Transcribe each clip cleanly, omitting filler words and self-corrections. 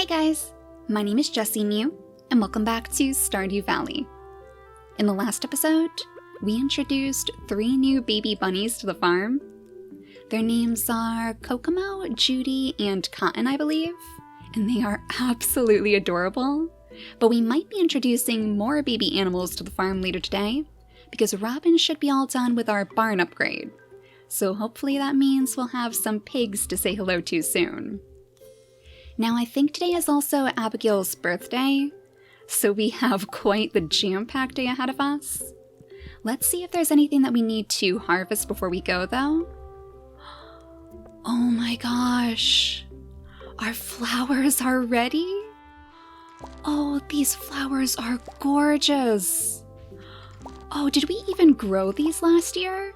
Hey guys, my name is JessiMew, and welcome back to Stardew Valley. In the last episode, we introduced 3 new baby bunnies to the farm. Their names are Kokomo, Judy, and Cotton, I believe, and they are absolutely adorable. But we might be introducing more baby animals to the farm later today, because Robin should be all done with our barn upgrade. So hopefully that means we'll have some pigs to say hello to soon. Now I think today is also Abigail's birthday, so we have quite the jam-packed day ahead of us. Let's see if there's anything that we need to harvest before we go though. Oh my gosh, our flowers are ready? Oh, these flowers are gorgeous. Oh, did we even grow these last year?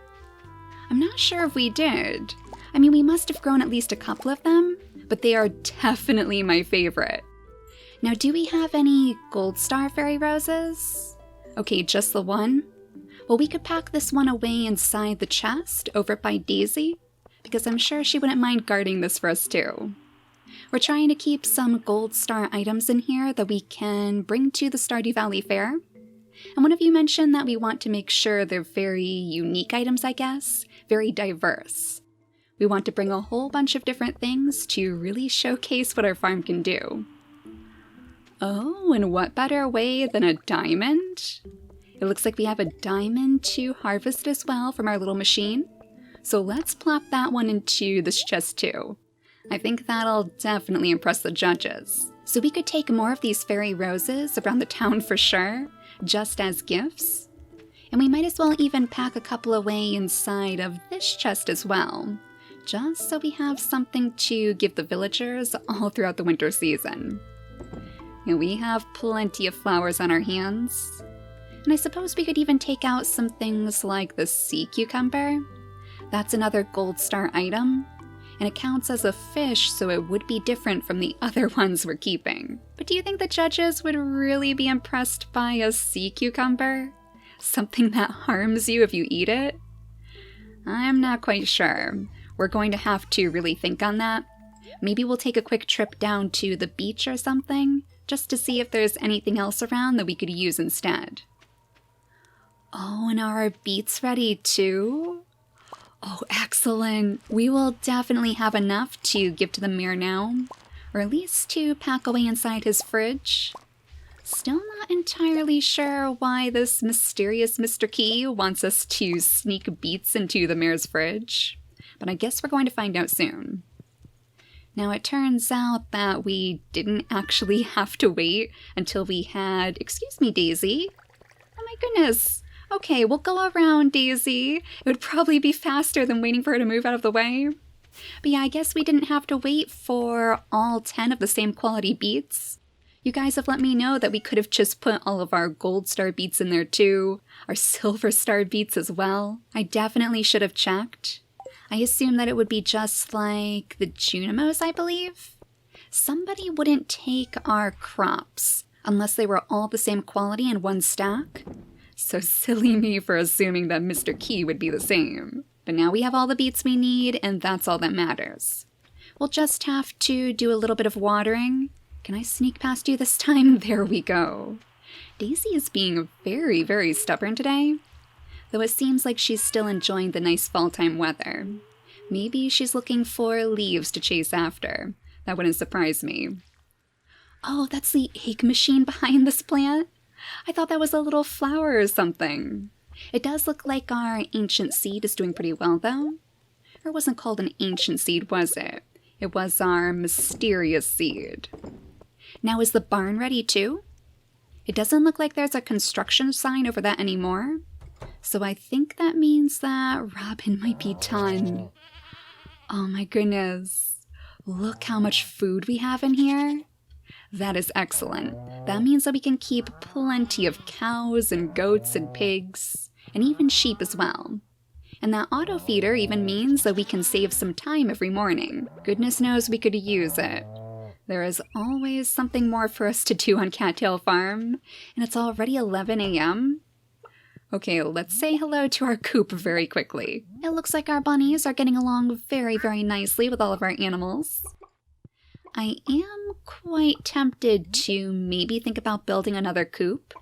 I'm not sure if we did. I mean, we must have grown at least a couple of them, but they are definitely my favorite. Now, do we have any gold star fairy roses? Okay, just the one? Well, we could pack this one away inside the chest over by Daisy, because I'm sure she wouldn't mind guarding this for us too. We're trying to keep some gold star items in here that we can bring to the Stardew Valley Fair. And one of you mentioned that we want to make sure they're very unique items, I guess, very diverse. We want to bring a whole bunch of different things to really showcase what our farm can do. Oh, and what better way than a diamond? It looks like we have a diamond to harvest as well from our little machine. So let's plop that one into this chest too. I think that'll definitely impress the judges. So we could take more of these fairy roses around the town for sure, just as gifts. And we might as well even pack a couple away inside of this chest as well, just so we have something to give the villagers all throughout the winter season. And we have plenty of flowers on our hands. And I suppose we could even take out some things like the sea cucumber. That's another gold star item, and it counts as a fish, so it would be different from the other ones we're keeping. But do you think the judges would really be impressed by a sea cucumber? Something that harms you if you eat it? I'm not quite sure. We're going to have to really think on that. Maybe we'll take a quick trip down to the beach or something, just to see if there's anything else around that we could use instead. Oh, and are our beets ready too? Oh, excellent. We will definitely have enough to give to the mayor now, or at least to pack away inside his fridge. Still not entirely sure why this mysterious Mr. Key wants us to sneak beets into the mayor's fridge, but I guess we're going to find out soon. Now it turns out that we didn't actually have to wait until we had... Excuse me, Daisy. Oh my goodness. Okay, we'll go around, Daisy. It would probably be faster than waiting for her to move out of the way. But yeah, I guess we didn't have to wait for all 10 of the same quality beets. You guys have let me know that we could have just put all of our gold star beets in there too, our silver star beets as well. I definitely should have checked. I assumed that it would be just like the Junimos, I believe. Somebody wouldn't take our crops unless they were all the same quality in one stack. So silly me for assuming that Mr. Key would be the same. But now we have all the beets we need, and that's all that matters. We'll just have to do a little bit of watering. Can I sneak past you this time? There we go. Daisy is being very, very stubborn today, though it seems like she's still enjoying the nice fall-time weather. Maybe she's looking for leaves to chase after. That wouldn't surprise me. Oh, that's the egg machine behind this plant? I thought that was a little flower or something. It does look like our ancient seed is doing pretty well, though. Or it wasn't called an ancient seed, was it? It was our mysterious seed. Now, is the barn ready, too? It doesn't look like there's a construction sign over that anymore. So I think that means that Robin might be done. Oh my goodness. Look how much food we have in here. That is excellent. That means that we can keep plenty of cows and goats and pigs, and even sheep as well. And that auto feeder even means that we can save some time every morning. Goodness knows we could use it. There is always something more for us to do on Cattail Farm, and it's already 11 a.m. Okay, let's say hello to our coop very quickly. It looks like our bunnies are getting along very, very nicely with all of our animals. I am quite tempted to maybe think about building another coop.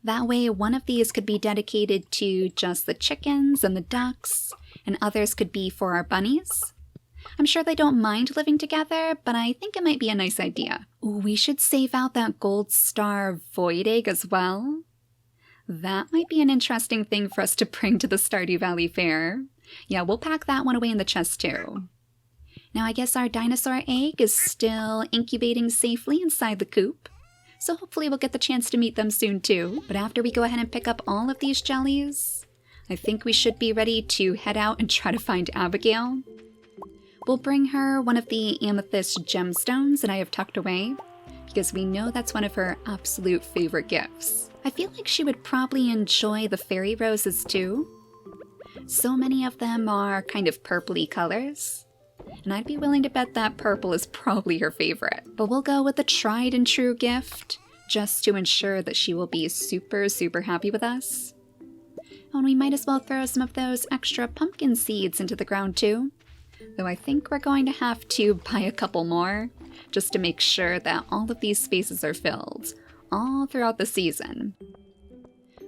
That way, one of these could be dedicated to just the chickens and the ducks, and others could be for our bunnies. I'm sure they don't mind living together, but I think it might be a nice idea. Ooh, we should save out that gold star void egg as well. That might be an interesting thing for us to bring to the Stardew Valley Fair. Yeah, we'll pack that one away in the chest too. Now I guess our dinosaur egg is still incubating safely inside the coop, so hopefully we'll get the chance to meet them soon too. But after we go ahead and pick up all of these jellies, I think we should be ready to head out and try to find Abigail. We'll bring her one of the amethyst gemstones that I have tucked away, because we know that's one of her absolute favorite gifts. I feel like she would probably enjoy the fairy roses too. So many of them are kind of purpley colors, and I'd be willing to bet that purple is probably her favorite. But we'll go with the tried and true gift, just to ensure that she will be super, super happy with us. And we might as well throw some of those extra pumpkin seeds into the ground too. Though I think we're going to have to buy a couple more, just to make sure that all of these spaces are filled, all throughout the season.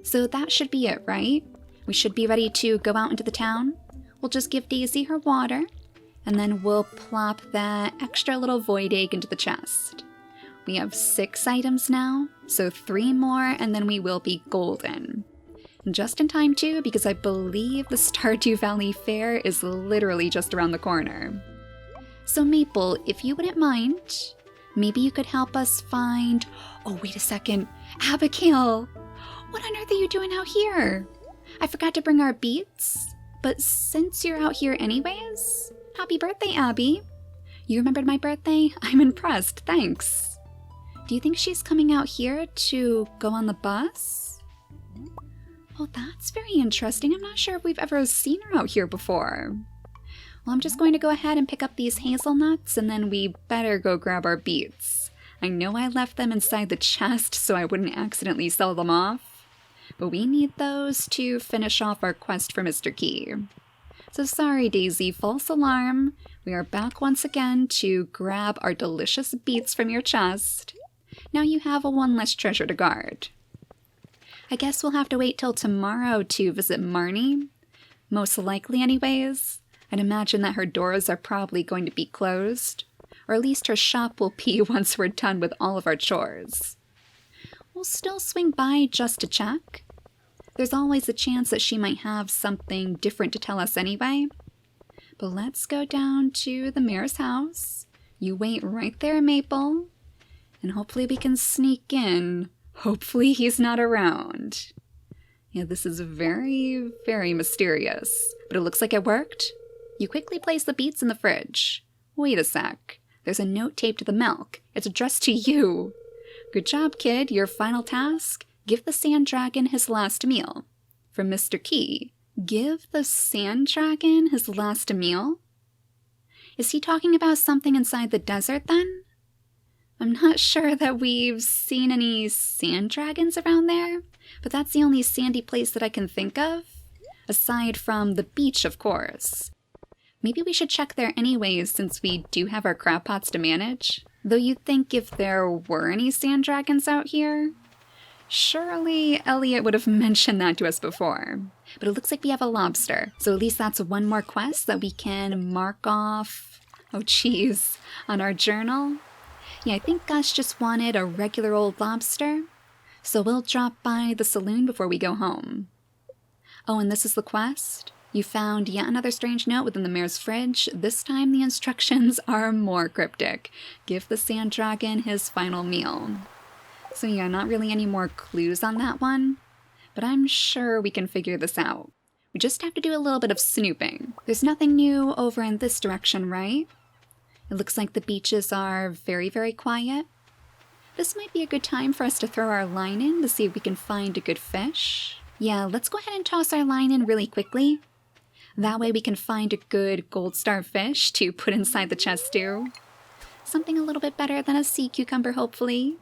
So that should be it, right? We should be ready to go out into the town. We'll just give Daisy her water, and then we'll plop that extra little void egg into the chest. We have 6 items now, so 3 more and then we will be golden. Just in time too, because I believe the Stardew Valley Fair is literally just around the corner. So Maple, if you wouldn't mind, maybe you could help us find... Oh, wait a second. Abigail! What on earth are you doing out here? I forgot to bring our beets, but since you're out here anyways, happy birthday, Abby. You remembered my birthday? I'm impressed, thanks. Do you think she's coming out here to go on the bus? Oh, that's very interesting. I'm not sure if we've ever seen her out here before. Well, I'm just going to go ahead and pick up these hazelnuts, and then we better go grab our beets. I know I left them inside the chest so I wouldn't accidentally sell them off, but we need those to finish off our quest for Mr. Key. So sorry, Daisy, false alarm. We are back once again to grab our delicious beets from your chest. Now you have one less treasure to guard. I guess we'll have to wait till tomorrow to visit Marnie. Most likely anyways. I'd imagine that her doors are probably going to be closed. Or at least her shop will be once we're done with all of our chores. We'll still swing by just to check. There's always a chance that she might have something different to tell us anyway. But let's go down to the mayor's house. You wait right there, Maple. And hopefully we can sneak in. Hopefully he's not around. Yeah, this is very, very mysterious. But it looks like it worked. You quickly place the beets in the fridge. Wait a sec. There's a note taped to the milk. It's addressed to you. Good job, kid. Your final task? Give the sand dragon his last meal. From Mr. Key. Give the sand dragon his last meal? Is he talking about something inside the desert then? I'm not sure that we've seen any sand dragons around there, but that's the only sandy place that I can think of, aside from the beach, of course. Maybe we should check there anyways, since we do have our crab pots to manage. Though you'd think if there were any sand dragons out here, surely Elliot would have mentioned that to us before. But it looks like we have a lobster, so at least that's one more quest that we can mark off, oh geez, on our journal. Yeah, I think Gus just wanted a regular old lobster, so we'll drop by the saloon before we go home. Oh, and this is the quest. You found yet another strange note within the mayor's fridge. This time the instructions are more cryptic. Give the sand dragon his final meal. So yeah, not really any more clues on that one, but I'm sure we can figure this out. We just have to do a little bit of snooping. There's nothing new over in this direction, right? It looks like the beaches are very, very quiet. This might be a good time for us to throw our line in to see if we can find a good fish. Yeah, let's go ahead and toss our line in really quickly. That way we can find a good gold star fish to put inside the chest too. Something a little bit better than a sea cucumber, hopefully.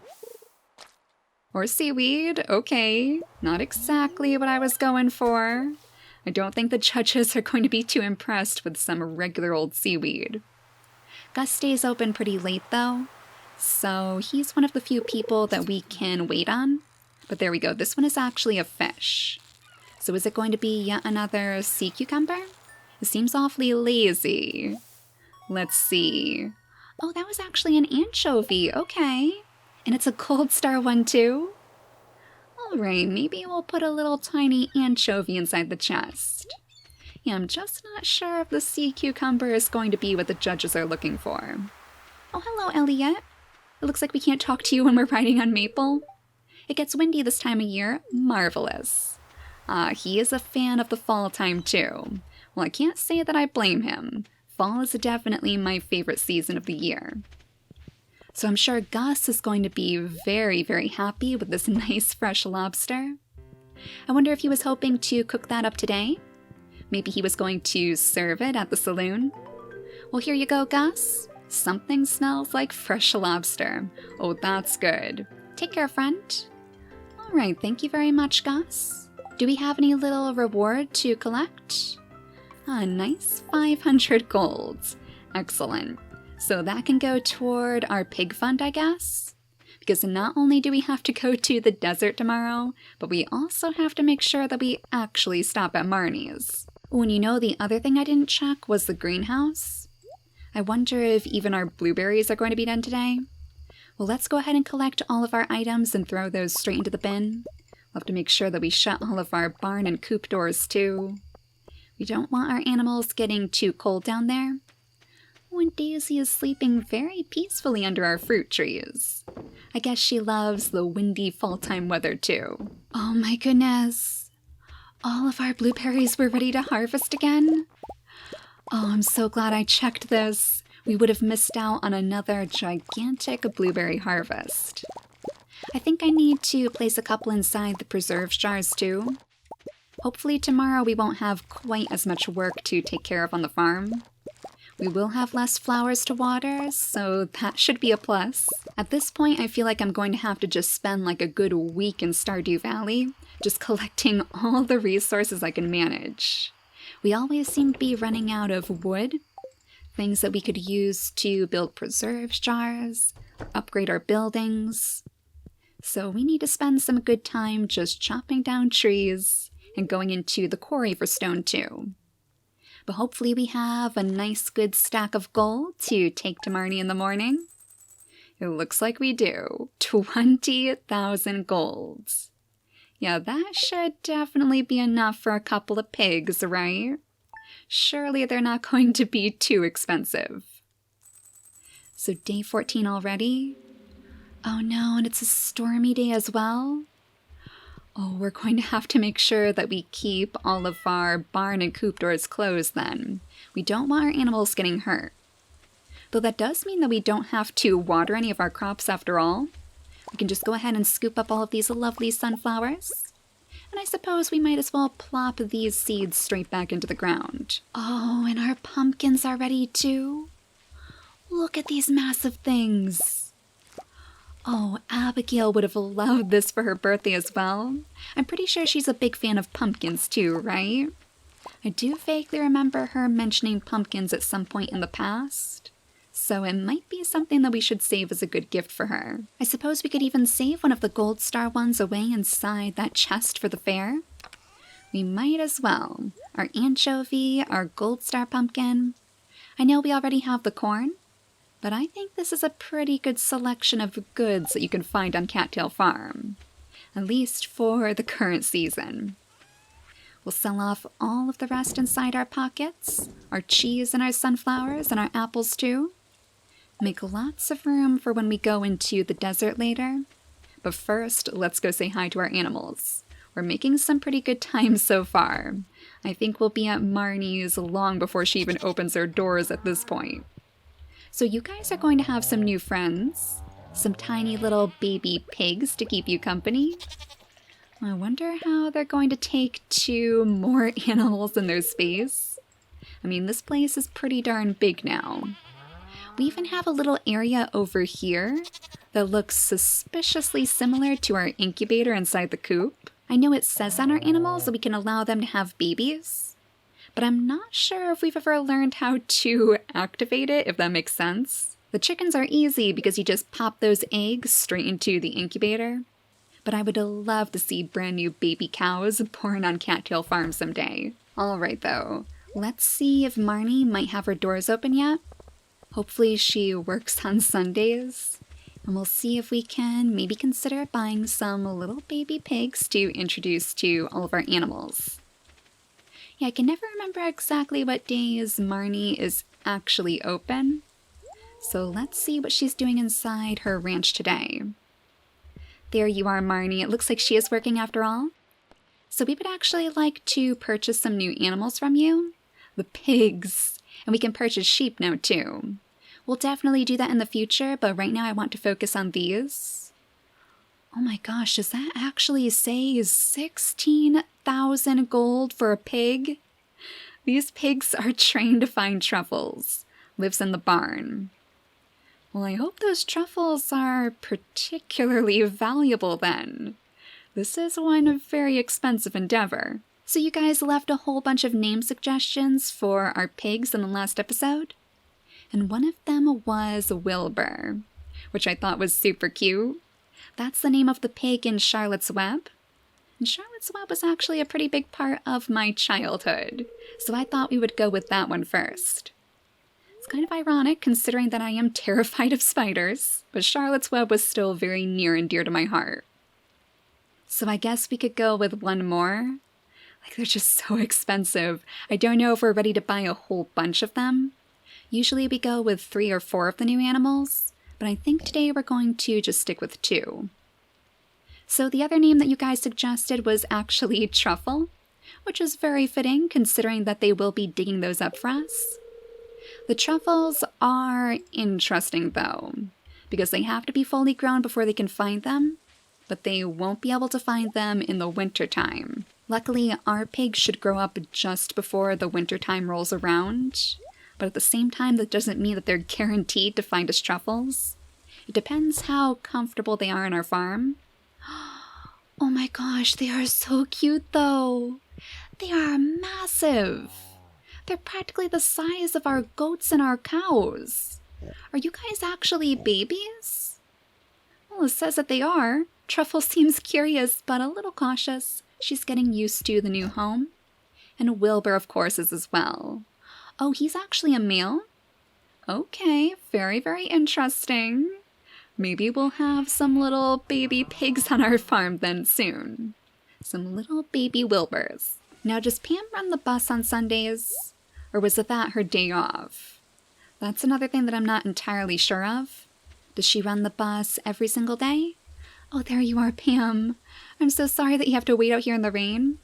Or seaweed, okay. Not exactly what I was going for. I don't think the judges are going to be too impressed with some regular old seaweed. Gus stays open pretty late though, so he's one of the few people that we can wait on. But there we go, this one is actually a fish. So is it going to be yet another sea cucumber? It seems awfully lazy. Let's see. Oh, that was actually an anchovy, okay. And it's a gold star one too? Alright, maybe we'll put a little tiny anchovy inside the chest. Yeah, I'm just not sure if the sea cucumber is going to be what the judges are looking for. Oh, hello, Elliot. It looks like we can't talk to you when we're riding on Maple. It gets windy this time of year. Marvelous. He is a fan of the fall time too. Well, I can't say that I blame him. Fall is definitely my favorite season of the year. So I'm sure Gus is going to be very, very happy with this nice fresh lobster. I wonder if he was hoping to cook that up today? Maybe he was going to serve it at the saloon? Well, here you go, Gus. Something smells like fresh lobster. Oh, that's good. Take care, friend. All right, thank you very much, Gus. Do we have any little reward to collect? A nice 500 golds. Excellent. So that can go toward our pig fund, I guess? Because not only do we have to go to the desert tomorrow, but we also have to make sure that we actually stop at Marnie's. Oh, and you know, the other thing I didn't check was the greenhouse. I wonder if even our blueberries are going to be done today. Well, let's go ahead and collect all of our items and throw those straight into the bin. We'll have to make sure that we shut all of our barn and coop doors too. We don't want our animals getting too cold down there. Oh, and Daisy is sleeping very peacefully under our fruit trees. I guess she loves the windy fall-time weather too. Oh my goodness. All of our blueberries were ready to harvest again? Oh, I'm so glad I checked this. We would have missed out on another gigantic blueberry harvest. I think I need to place a couple inside the preserves jars too. Hopefully tomorrow we won't have quite as much work to take care of on the farm. We will have less flowers to water, so that should be a plus. At this point, I feel like I'm going to have to just spend like a good week in Stardew Valley, just collecting all the resources I can manage. We always seem to be running out of wood, things that we could use to build preserves jars, upgrade our buildings. So we need to spend some good time just chopping down trees and going into the quarry for stone too. But hopefully we have a nice good stack of gold to take to Marnie in the morning. It looks like we do. 20,000 golds. Yeah, that should definitely be enough for a couple of pigs, right? Surely they're not going to be too expensive. So day 14 already? Oh no, and it's a stormy day as well? Oh, we're going to have to make sure that we keep all of our barn and coop doors closed then. We don't want our animals getting hurt. Though that does mean that we don't have to water any of our crops after all. We can just go ahead and scoop up all of these lovely sunflowers. And I suppose we might as well plop these seeds straight back into the ground. Oh, and our pumpkins are ready too. Look at these massive things. Oh, Abigail would have loved this for her birthday as well. I'm pretty sure she's a big fan of pumpkins too, right? I do vaguely remember her mentioning pumpkins at some point in the past. So it might be something that we should save as a good gift for her. I suppose we could even save one of the gold star ones away inside that chest for the fair. We might as well. Our anchovy, our gold star pumpkin. I know we already have the corn, but I think this is a pretty good selection of goods that you can find on Cattail Farm. At least for the current season. We'll sell off all of the rest inside our pockets, our cheese and our sunflowers and our apples too. Make lots of room for when we go into the desert later. But first, let's go say hi to our animals. We're making some pretty good time so far. I think we'll be at Marnie's long before she even opens her doors at this point. So you guys are going to have some new friends. Some tiny little baby pigs to keep you company. I wonder how they're going to take to more animals in their space. I mean, this place is pretty darn big now. We even have a little area over here that looks suspiciously similar to our incubator inside the coop. I know it says on our animals that we can allow them to have babies, but I'm not sure if we've ever learned how to activate it, if that makes sense. The chickens are easy because you just pop those eggs straight into the incubator. But I would love to see brand new baby cows born on Cattail Farm someday. Alright though, let's see if Marnie might have her doors open yet. Hopefully she works on Sundays. And we'll see if we can maybe consider buying some little baby pigs to introduce to all of our animals. Yeah, I can never remember exactly what days Marnie is actually open. So let's see what she's doing inside her ranch today. There you are, Marnie. It looks like she is working after all. So we would actually like to purchase some new animals from you. The pigs. And we can purchase sheep now too. We'll definitely do that in the future, but right now I want to focus on these. Oh my gosh, does that actually say 16,000 gold for a pig? These pigs are trained to find truffles. Lives in the barn. Well, I hope those truffles are particularly valuable then. This is one very expensive endeavor. So you guys left a whole bunch of name suggestions for our pigs in the last episode. And one of them was Wilbur, which I thought was super cute. That's the name of the pig in Charlotte's Web. And Charlotte's Web was actually a pretty big part of my childhood, so I thought we would go with that one first. It's kind of ironic considering that I am terrified of spiders, but Charlotte's Web was still very near and dear to my heart. So I guess we could go with one more. Like, they're just so expensive. I don't know if we're ready to buy a whole bunch of them. Usually we go with 3 or 4 of the new animals, but I think today we're going to just stick with 2. So the other name that you guys suggested was actually Truffle, which is very fitting considering that they will be digging those up for us. The truffles are interesting though, because they have to be fully grown before they can find them, but they won't be able to find them in the winter time. Luckily, our pigs should grow up just before the winter time rolls around. But at the same time, that doesn't mean that they're guaranteed to find us truffles. It depends how comfortable they are in our farm. Oh my gosh, they are so cute though. They are massive. They're practically the size of our goats and our cows. Are you guys actually babies? Well, it says that they are. Truffle seems curious, but a little cautious. She's getting used to the new home. And Wilbur, of course, is as well. Oh, he's actually a male? Okay, very, very interesting. Maybe we'll have some little baby pigs on our farm then soon. Some little baby Wilburs. Now, does Pam run the bus on Sundays? Or was it that her day off? That's another thing that I'm not entirely sure of. Does she run the bus every single day? Oh, there you are, Pam. I'm so sorry that you have to wait out here in the rain.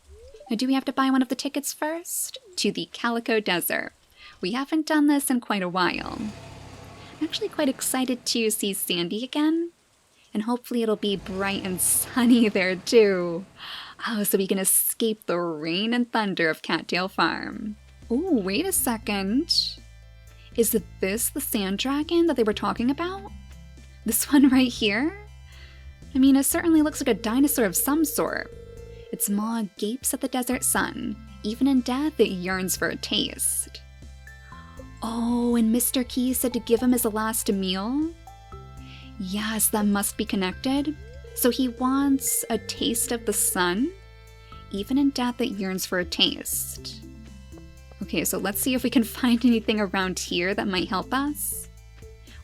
Now, do we have to buy one of the tickets first? To the Calico Desert. We haven't done this in quite a while. I'm actually quite excited to see Sandy again. And hopefully it'll be bright and sunny there too. Oh, so we can escape the rain and thunder of Cattail Farm. Oh, wait a second. Is this the sand dragon that they were talking about? This one right here? I mean, it certainly looks like a dinosaur of some sort. Its maw gapes at the desert sun. Even in death, it yearns for a taste. Oh, and Mr. Key said to give him his last meal? Yes, that must be connected. So he wants a taste of the sun? Even in death, it yearns for a taste. Okay, so let's see if we can find anything around here that might help us.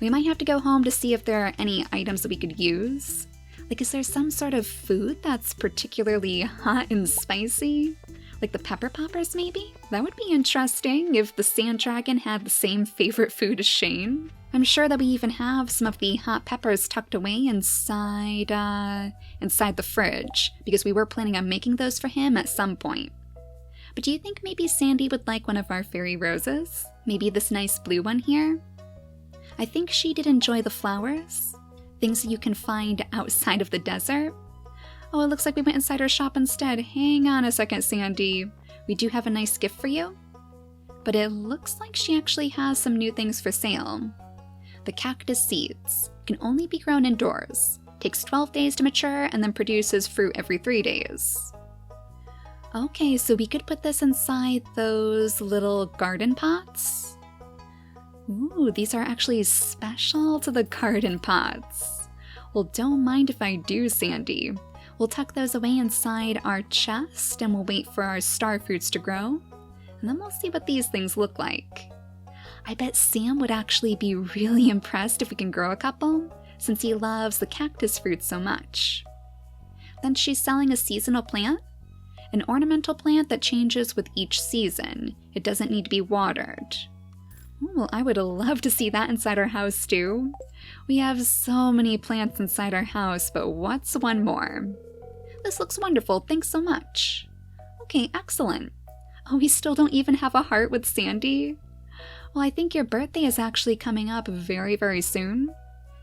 We might have to go home to see if there are any items that we could use. Like, is there some sort of food that's particularly hot and spicy? Like the pepper poppers, maybe? That would be interesting if the sand dragon had the same favorite food as Shane. I'm sure that we even have some of the hot peppers tucked away inside the fridge, because we were planning on making those for him at some point. But do you think maybe Sandy would like one of our fairy roses? Maybe this nice blue one here? I think she did enjoy the flowers. Things that you can find outside of the desert. Oh, it looks like we went inside her shop instead. Hang on a second, Sandy. We do have a nice gift for you. But it looks like she actually has some new things for sale. The cactus seeds can only be grown indoors. Takes 12 days to mature and then produces fruit every 3 days. Okay, so we could put this inside those little garden pots. Ooh, these are actually special to the garden pots. Well, don't mind if I do, Sandy. We'll tuck those away inside our chest and we'll wait for our star fruits to grow. And then we'll see what these things look like. I bet Sam would actually be really impressed if we can grow a couple, since he loves the cactus fruit so much. Then she's selling a seasonal plant, an ornamental plant that changes with each season. It doesn't need to be watered. Ooh, I would love to see that inside our house too. We have so many plants inside our house, but what's one more? This looks wonderful, thanks so much. Okay, excellent. Oh, we still don't even have a heart with Sandy? Well, I think your birthday is actually coming up very, very soon.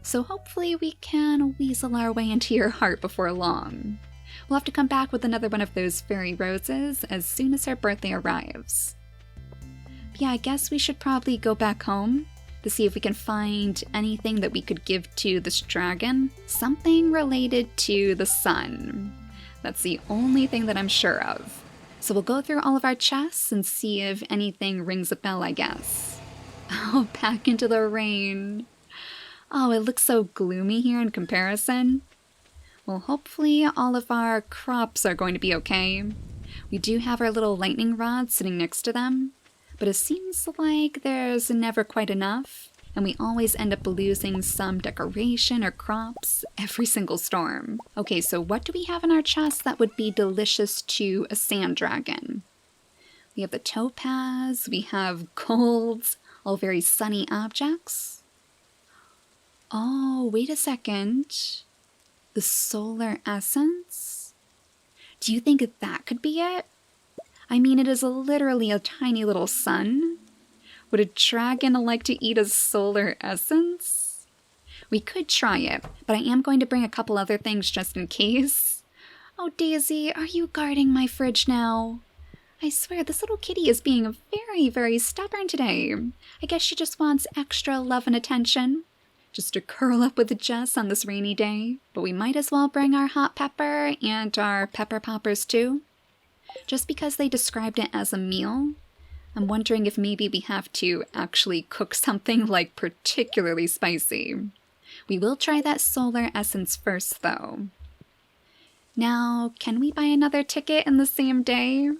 So hopefully we can weasel our way into your heart before long. We'll have to come back with another one of those fairy roses as soon as her birthday arrives. But yeah, I guess we should probably go back home to see if we can find anything that we could give to this dragon. Something related to the sun. That's the only thing that I'm sure of. So we'll go through all of our chests and see if anything rings a bell, I guess. Oh, back into the rain. Oh, it looks so gloomy here in comparison. Well, hopefully all of our crops are going to be okay. We do have our little lightning rods sitting next to them, but it seems like there's never quite enough, and we always end up losing some decoration or crops every single storm. Okay, so what do we have in our chest that would be delicious to a sand dragon? We have the topaz, we have golds, all very sunny objects. Oh, wait a second. The solar essence? Do you think that could be it? I mean, it is literally a tiny little sun. Would a dragon like to eat a solar essence? We could try it, but I am going to bring a couple other things just in case. Oh, Daisy, are you guarding my fridge now? I swear, this little kitty is being very, very stubborn today. I guess she just wants extra love and attention. Just to curl up with Jess on this rainy day. But we might as well bring our hot pepper and our pepper poppers too. Just because they described it as a meal, I'm wondering if maybe we have to actually cook something like particularly spicy. We will try that solar essence first though. Now, can we buy another ticket in the same day?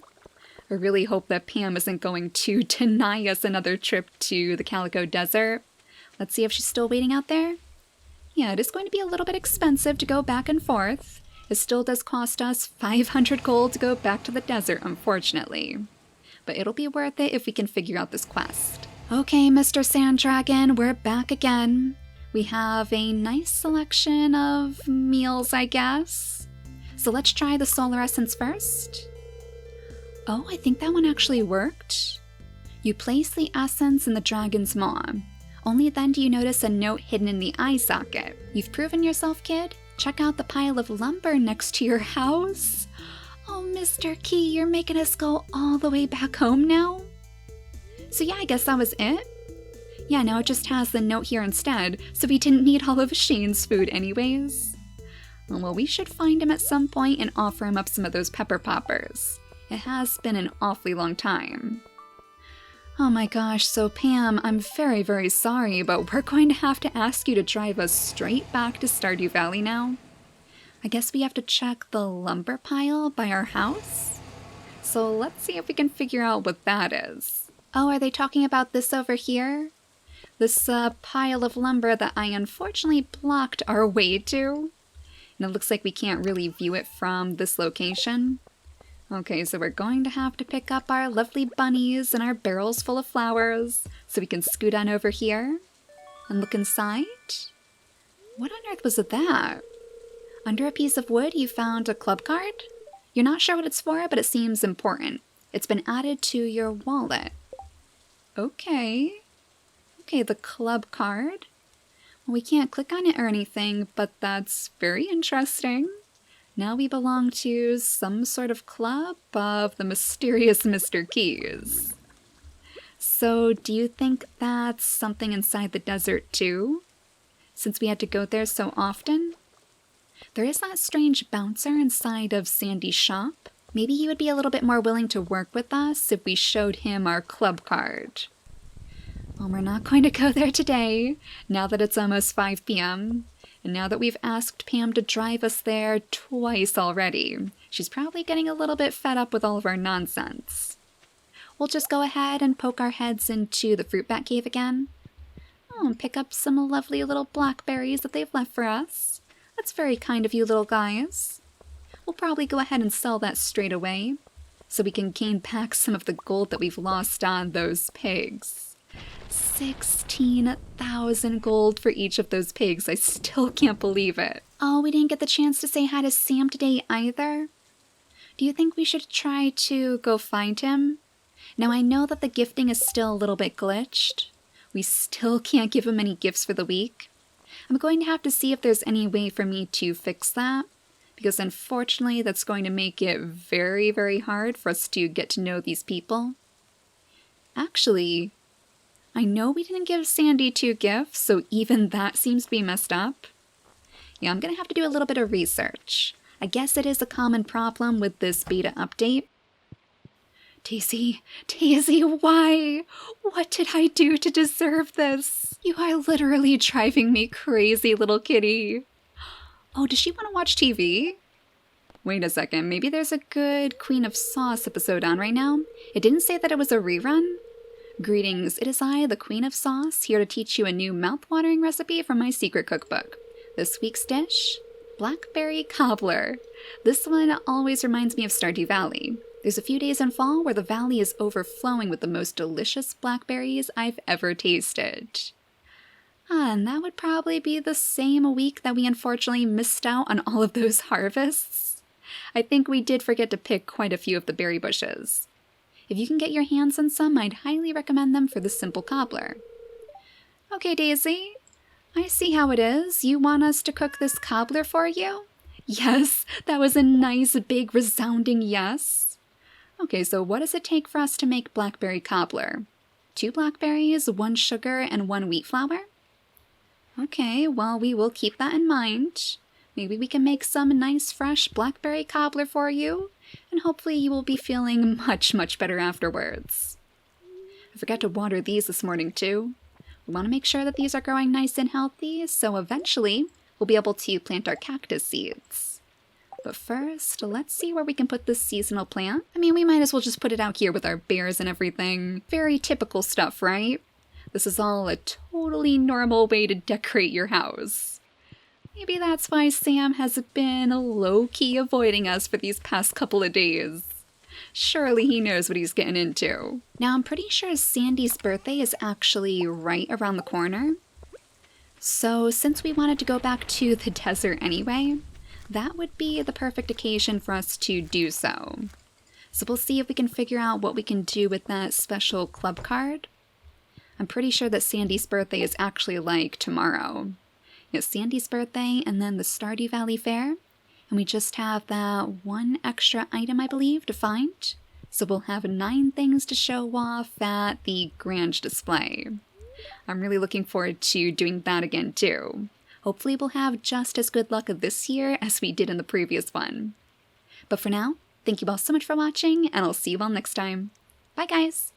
I really hope that Pam isn't going to deny us another trip to the Calico Desert. Let's see if she's still waiting out there. Yeah, it is going to be a little bit expensive to go back and forth. It still does cost us 500 gold to go back to the desert, unfortunately. But it'll be worth it if we can figure out this quest. Okay, Mr. Sand Dragon, we're back again. We have a nice selection of meals, I guess. So let's try the solar essence first. Oh, I think that one actually worked. You place the essence in the dragon's maw. Only then do you notice a note hidden in the eye socket. You've proven yourself, kid. Check out the pile of lumber next to your house. Oh, Mr. Key, you're making us go all the way back home now? So yeah, I guess that was it. Yeah, now it just has the note here instead, so we didn't need all of Shane's food anyways. Well, we should find him at some point and offer him up some of those pepper poppers. It has been an awfully long time. Oh my gosh, so Pam, I'm very, very sorry, but we're going to have to ask you to drive us straight back to Stardew Valley now. I guess we have to check the lumber pile by our house? So let's see if we can figure out what that is. Oh, are they talking about this over here? This pile of lumber that I unfortunately blocked our way to. And it looks like we can't really view it from this location. Okay, so we're going to have to pick up our lovely bunnies and our barrels full of flowers so we can scoot on over here and look inside. What on earth was that? Under a piece of wood, you found a club card? You're not sure what it's for, but it seems important. It's been added to your wallet. Okay. Okay, the club card. Well, we can't click on it or anything, but that's very interesting. Now we belong to some sort of club of the mysterious Mr. Keys. So do you think that's something inside the desert too? Since we had to go there so often? There is that strange bouncer inside of Sandy's shop. Maybe he would be a little bit more willing to work with us if we showed him our club card. Well, we're not going to go there today, now that it's almost 5 p.m. And now that we've asked Pam to drive us there twice already, she's probably getting a little bit fed up with all of our nonsense. We'll just go ahead and poke our heads into the fruit bat cave again. Oh, and pick up some lovely little blackberries that they've left for us. That's very kind of you little guys. We'll probably go ahead and sell that straight away, so we can gain back some of the gold that we've lost on those pigs. 16,000 gold for each of those pigs. I still can't believe it. Oh, we didn't get the chance to say hi to Sam today either. Do you think we should try to go find him? Now, I know that the gifting is still a little bit glitched. We still can't give him any gifts for the week. I'm going to have to see if there's any way for me to fix that, because unfortunately that's going to make it very, very hard for us to get to know these people. Actually, I know we didn't give Sandy 2 gifts, so even that seems to be messed up. Yeah, I'm gonna have to do a little bit of research. I guess it is a common problem with this beta update. Daisy, why? What did I do to deserve this? You are literally driving me crazy, little kitty. Oh, does she want to watch TV? Wait a second, maybe there's a good Queen of Sauce episode on right now. It didn't say that it was a rerun. Greetings, it is I, the Queen of Sauce, here to teach you a new mouth-watering recipe from my secret cookbook. This week's dish, Blackberry Cobbler. This one always reminds me of Stardew Valley. There's a few days in fall where the valley is overflowing with the most delicious blackberries I've ever tasted. And that would probably be the same week that we unfortunately missed out on all of those harvests. I think we did forget to pick quite a few of the berry bushes. If you can get your hands on some, I'd highly recommend them for the simple cobbler. Okay, Daisy, I see how it is. You want us to cook this cobbler for you? Yes, that was a nice, big, resounding yes. Okay, so what does it take for us to make blackberry cobbler? 2 blackberries, 1 sugar, and 1 wheat flour? Okay, well, we will keep that in mind. Maybe we can make some nice, fresh blackberry cobbler for you, and hopefully you will be feeling much, much better afterwards. I forgot to water these this morning too. We want to make sure that these are growing nice and healthy, so eventually we'll be able to plant our cactus seeds. But first, let's see where we can put this seasonal plant. I mean, we might as well just put it out here with our bears and everything. Very typical stuff, right? This is all a totally normal way to decorate your house. Maybe that's why Sam has been low-key avoiding us for these past couple of days. Surely he knows what he's getting into. Now, I'm pretty sure Sandy's birthday is actually right around the corner. So, since we wanted to go back to the desert anyway, that would be the perfect occasion for us to do so. So we'll see if we can figure out what we can do with that special club card. I'm pretty sure that Sandy's birthday is actually like tomorrow. It's Sandy's birthday and then the Stardew Valley Fair. And we just have that 1 extra item, I believe, to find. So we'll have 9 things to show off at the grand display. I'm really looking forward to doing that again too. Hopefully we'll have just as good luck this year as we did in the previous one. But for now, thank you all so much for watching, and I'll see you all next time. Bye guys!